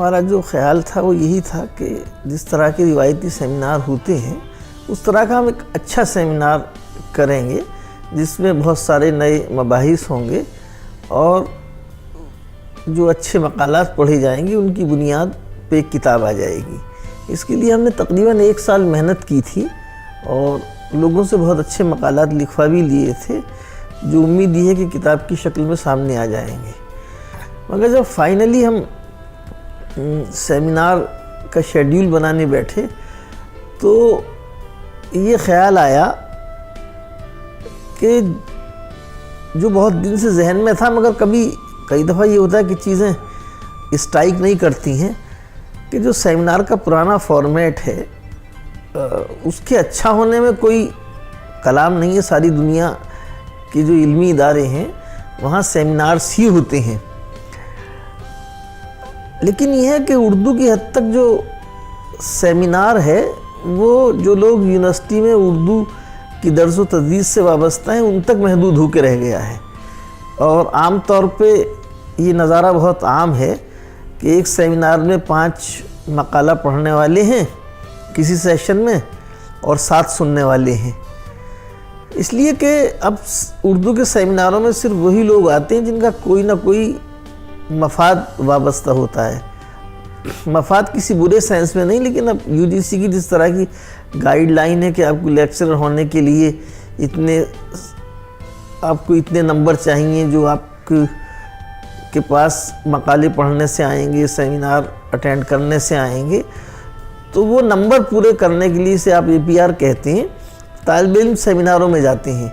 ہمارا جو خیال تھا وہ یہی تھا کہ جس طرح کے روایتی سیمینار ہوتے ہیں اس طرح کا ہم ایک اچھا سیمینار کریں گے جس میں بہت سارے نئے مباحث ہوں گے اور جو اچھے مقالات پڑھے جائیں گے ان کی بنیاد پہ ایک کتاب آ جائے گی۔ اس کے لیے ہم نے تقریباً 1 سال محنت کی تھی اور لوگوں سے بہت اچھے مقالات لکھوا بھی لیے تھے جو امید یہ ہے کہ کتاب کی شکل میں سامنے آ جائیں گے۔ مگر جب فائنلی ہم سیمینار کا شیڈیول بنانے بیٹھے تو یہ خیال آیا کہ جو بہت دن سے ذہن میں تھا مگر کئی دفعہ یہ ہوتا ہے کہ چیزیں اسٹرائک نہیں کرتی ہیں کہ جو سیمینار کا پرانا فارمیٹ ہے اس کے اچھا ہونے میں کوئی کلام نہیں ہے۔ ساری دنیا کے جو علمی ادارے ہیں وہاں سیمینارز ہی ہوتے ہیں، لیکن یہ ہے کہ اردو کی حد تک جو سیمینار ہے وہ جو لوگ یونیورسٹی میں اردو کی درس و تدریس سے وابستہ ہیں ان تک محدود ہو کے رہ گیا ہے۔ اور عام طور پہ یہ نظارہ بہت عام ہے کہ ایک سیمینار میں 5 مقالہ پڑھنے والے ہیں کسی سیشن میں اور 7 سننے والے ہیں، اس لیے کہ اب اردو کے سیمیناروں میں صرف وہی لوگ آتے ہیں جن کا کوئی نہ کوئی مفاد وابستہ ہوتا ہے۔ مفاد کسی برے سینس میں نہیں، لیکن اب UGC کی جس طرح کی گائیڈ لائن ہے کہ آپ کو لیکچرر ہونے کے لیے آپ کو اتنے نمبر چاہیے جو آپ کے پاس مقالے پڑھنے سے آئیں گے، سیمینار اٹینڈ کرنے سے آئیں گے، تو وہ نمبر پورے کرنے کے لیے سے آپ APR کہتے ہیں، طالب علم سیمیناروں میں جاتے ہیں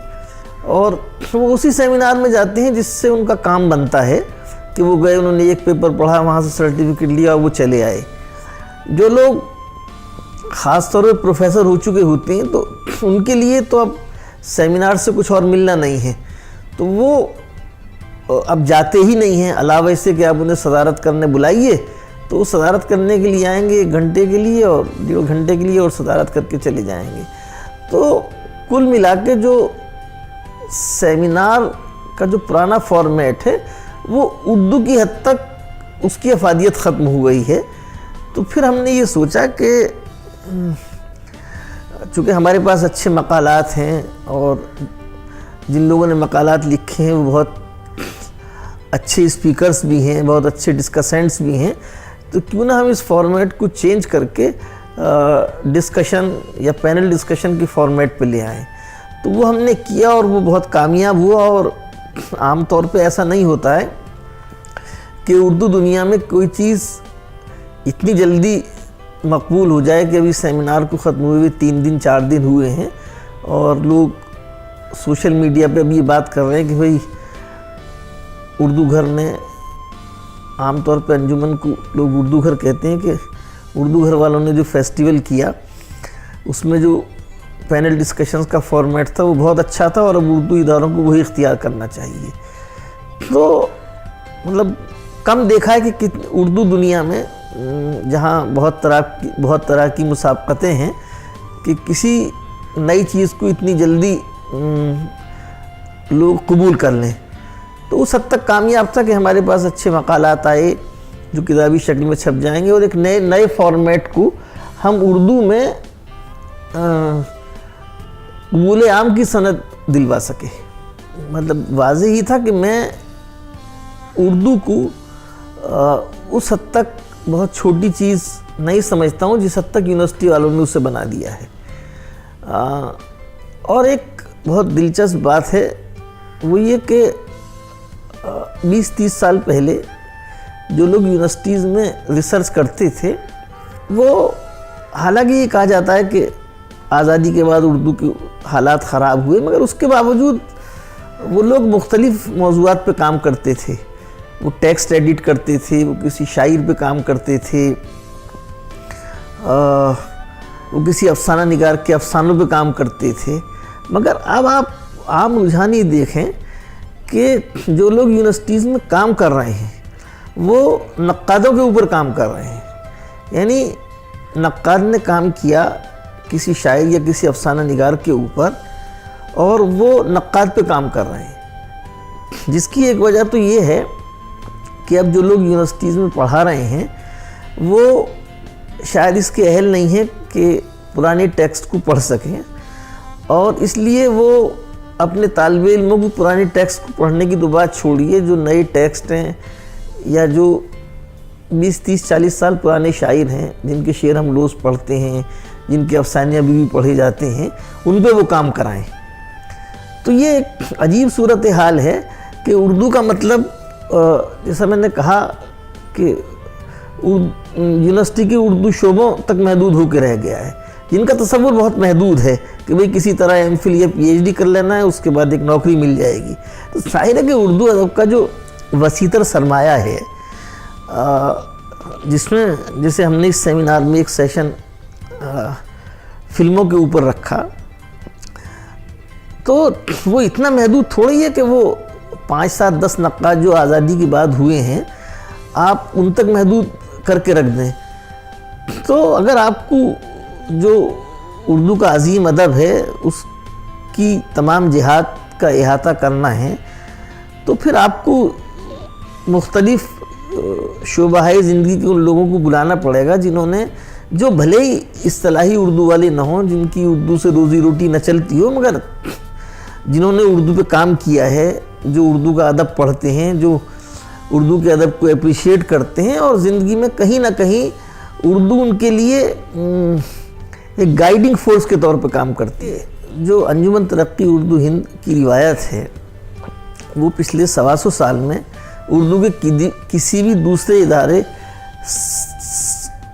اور وہ اسی سیمینار میں جاتے ہیں جس سے ان کا کام بنتا ہے کہ وہ گئے، انہوں نے ایک پیپر پڑھا، وہاں سے سرٹیفکیٹ لیا اور وہ چلے آئے۔ جو لوگ خاص طور پہ پروفیسر ہو چکے ہوتے ہیں تو ان کے لیے تو اب سیمینار سے کچھ اور ملنا نہیں ہے، تو وہ اب جاتے ہی نہیں ہیں، علاوہ اس سے کہ آپ انہیں صدارت کرنے بلائیے تو وہ صدارت کرنے کے لیے آئیں گے 1 گھنٹے کے لیے اور 1.5 گھنٹے کے لیے اور صدارت کر کے چلے جائیں گے۔ تو کل ملا کے جو سیمینار کا جو پرانا فارمیٹ ہے وہ اردو کی حد تک اس کی افادیت ختم ہو گئی ہے۔ تو پھر ہم نے یہ سوچا کہ چونکہ ہمارے پاس اچھے مقالات ہیں اور جن لوگوں نے مقالات لکھے ہیں وہ بہت اچھے اسپیکرز بھی ہیں، بہت اچھے ڈسکسنٹس بھی ہیں، تو کیوں نہ ہم اس فارمیٹ کو چینج کر کے ڈسکشن یا پینل ڈسکشن کی فارمیٹ پہ لے آئیں۔ تو وہ ہم نے کیا اور وہ بہت کامیاب ہوا۔ اور عام طور پہ ایسا نہیں ہوتا ہے کہ اردو دنیا میں کوئی چیز اتنی جلدی مقبول ہو جائے کہ ابھی سیمینار کو ختم ہوئے 3 دن 4 دن ہوئے ہیں اور لوگ سوشل میڈیا پہ ابھی یہ بات کر رہے ہیں کہ بھئی اردو گھر نے، عام طور پہ انجمن کو لوگ اردو گھر کہتے ہیں، کہ اردو گھر والوں نے جو فیسٹیول کیا اس میں جو پینل ڈسکشنز کا فارمیٹ تھا وہ بہت اچھا تھا اور اب اردو اداروں کو وہی اختیار کرنا چاہیے۔ تو مطلب کم دیکھا ہے کہ اردو دنیا میں جہاں بہت طرح کی مسابقتیں ہیں کہ کسی نئی چیز کو اتنی جلدی لوگ قبول کر لیں، تو اس حد تک کامیاب تھا کہ ہمارے پاس اچھے مقالات آئے جو کتابی شکل میں چھپ جائیں گے اور ایک نئے فارمیٹ کو ہم اردو میں قبول عام کی سند دلوا سکے۔ مطلب واضح ہی تھا کہ میں اردو کو اس حد تک بہت چھوٹی چیز نہیں سمجھتا ہوں جس حد تک یونیورسٹی والوں نے اسے بنا دیا ہے۔ اور ایک بہت دلچسپ بات ہے وہ یہ کہ 20-30 سال پہلے جو لوگ یونیورسٹیز میں ریسرچ کرتے تھے وہ، حالانکہ یہ کہا جاتا ہے کہ آزادی کے بعد اردو کے حالات خراب ہوئے، مگر اس کے باوجود وہ لوگ مختلف موضوعات پہ کام کرتے تھے۔ وہ ٹیکسٹ ایڈٹ کرتے تھے، وہ کسی شاعر پہ کام کرتے تھے، وہ کسی افسانہ نگار کے افسانوں پہ کام کرتے تھے۔ مگر اب آپ عام رجحان یہ دیکھیں کہ جو لوگ یونیورسٹیز میں کام کر رہے ہیں وہ نقادوں کے اوپر کام کر رہے ہیں، یعنی نقاد نے کام کیا کسی شاعر یا کسی افسانہ نگار کے اوپر اور وہ نقاد پہ کام کر رہے ہیں، جس کی ایک وجہ تو یہ ہے کہ اب جو لوگ یونیورسٹیز میں پڑھا رہے ہیں وہ شاید اس کے اہل نہیں ہیں کہ پرانے ٹیکسٹ کو پڑھ سکیں، اور اس لیے وہ اپنے طالب علموں کو پرانے ٹیکسٹ کو پڑھنے کی تو بات چھوڑیے، جو نئے ٹیکسٹ ہیں یا جو 20 30 40 سال پرانے شاعر ہیں جن کے شعر ہم روز پڑھتے ہیں، جن کے افسانے ابھی بھی پڑھے جاتے ہیں، ان پہ وہ کام کرائیں۔ تو یہ ایک عجیب صورتحال ہے کہ اردو کا مطلب جیسا میں نے کہا کہ یونیورسٹی کے اردو شعبوں تک محدود ہو کے رہ گیا ہے، جن کا تصور بہت محدود ہے کہ بھئی کسی طرح ایم فل یا پی ایچ ڈی کر لینا ہے، اس کے بعد ایک نوکری مل جائے گی۔ تو ظاہر ہے کہ اردو ادب کا جو وسیع تر سرمایہ ہے، جس میں جیسے ہم نے اس سیمینار میں ایک سیشن فلموں کے اوپر رکھا، تو وہ اتنا محدود تھوڑی ہے کہ وہ 5 7 10 نقاد جو آزادی کے بعد ہوئے ہیں آپ ان تک محدود کر کے رکھ دیں۔ تو اگر آپ کو جو اردو کا عظیم ادب ہے اس کی تمام جہات کا احاطہ کرنا ہے، تو پھر آپ کو مختلف شعبہ زندگی کے ان لوگوں کو بلانا پڑے گا جنہوں نے، جو بھلے ہی اصطلاحی اردو والے نہ ہوں، جن کی اردو سے روزی روٹی نہ چلتی ہو، مگر جنہوں نے اردو پہ کام کیا ہے، جو اردو کا ادب پڑھتے ہیں، جو اردو کے ادب کو اپریشیٹ کرتے ہیں، اور زندگی میں کہیں نہ کہیں اردو ان کے لیے ایک گائیڈنگ فورس کے طور پہ کام کرتی ہے۔ جو انجمن ترقی اردو ہند کی روایت ہے، وہ پچھلے 125 سال میں اردو کے کسی بھی دوسرے ادارے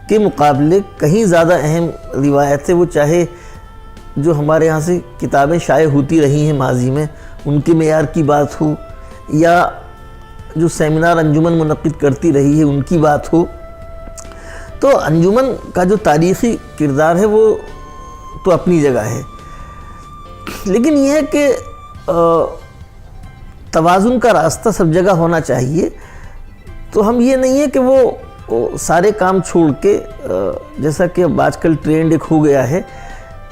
کے مقابلے کہیں زیادہ اہم روایت ہے۔ وہ چاہے جو ہمارے ہاں سے کتابیں شائع ہوتی رہی ہیں ماضی میں، ان کے معیار کی بات ہو، یا جو سیمینار انجمن منعقد کرتی رہی ہے ان کی بات ہو، تو انجمن کا جو تاریخی کردار ہے وہ تو اپنی جگہ ہے، لیکن یہ ہے کہ توازن کا راستہ سب جگہ ہونا چاہیے۔ تو ہم یہ نہیں ہے کہ وہ سارے کام چھوڑ کے، جیسا کہ اب آج کل ٹرینڈ ایک ہو گیا ہے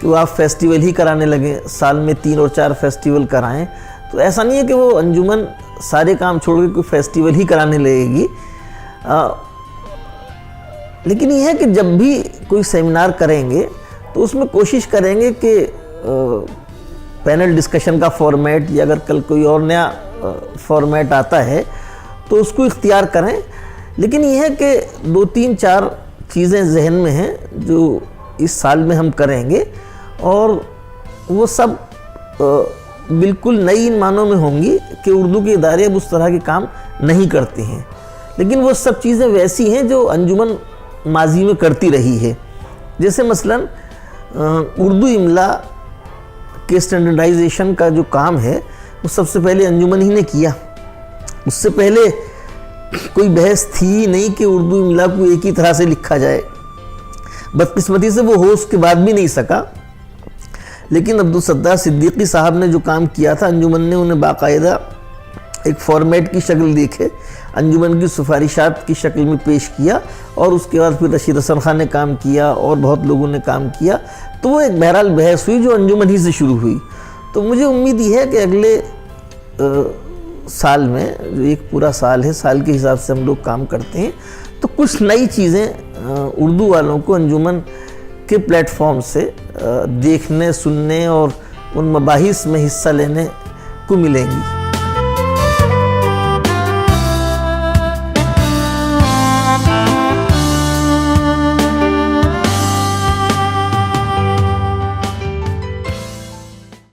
کہ وہ آپ فیسٹیول ہی کرانے لگیں، سال میں 3 اور 4 فیسٹیول کرائیں، تو ایسا نہیں ہے کہ وہ انجمن سارے کام چھوڑ کے کوئی فیسٹیول ہی کرانے لگے گی۔ لیکن یہ ہے کہ جب بھی کوئی سیمینار کریں گے تو اس میں کوشش کریں گے کہ پینل ڈسکشن کا فارمیٹ، یا اگر کل کوئی اور نیا فارمیٹ آتا ہے تو اس کو اختیار کریں، لیکن یہ ہے کہ 2 3 4 چیزیں ذہن میں ہیں جو اس سال میں ہم کریں گے، اور وہ سب بالکل نئی ان معنوں میں ہوں گی کہ اردو کے ادارے اب اس طرح کے کام نہیں کرتے ہیں، لیکن وہ سب چیزیں ویسی ہیں جو انجمن ماضی میں کرتی رہی ہے۔ جیسے مثلا اردو املا کے سٹینڈرڈائزیشن کا جو کام ہے وہ سب سے پہلے انجمن ہی نے کیا۔ اس سے پہلے کوئی بحث تھی نہیں کہ اردو املا کو ایک ہی طرح سے لکھا جائے، بدقسمتی سے وہ ہو اس کے بعد بھی نہیں سکا، لیکن عبدالستار صدیقی صاحب نے جو کام کیا تھا، انجمن نے انہیں باقاعدہ ایک فارمیٹ کی شکل دیکھے، انجمن کی سفارشات کی شکل میں پیش کیا، اور اس کے بعد پھر رشید حسن خان نے کام کیا اور بہت لوگوں نے کام کیا، تو وہ ایک بہرحال بحث ہوئی جو انجمن ہی سے شروع ہوئی۔ تو مجھے امید یہ ہے کہ اگلے سال میں، جو ایک پورا سال ہے، سال کے حساب سے ہم لوگ کام کرتے ہیں، تو کچھ نئی چیزیں اردو والوں کو انجمن کے پلیٹ فارم سے دیکھنے، سننے اور ان مباحث میں حصہ لینے کو ملیں گی۔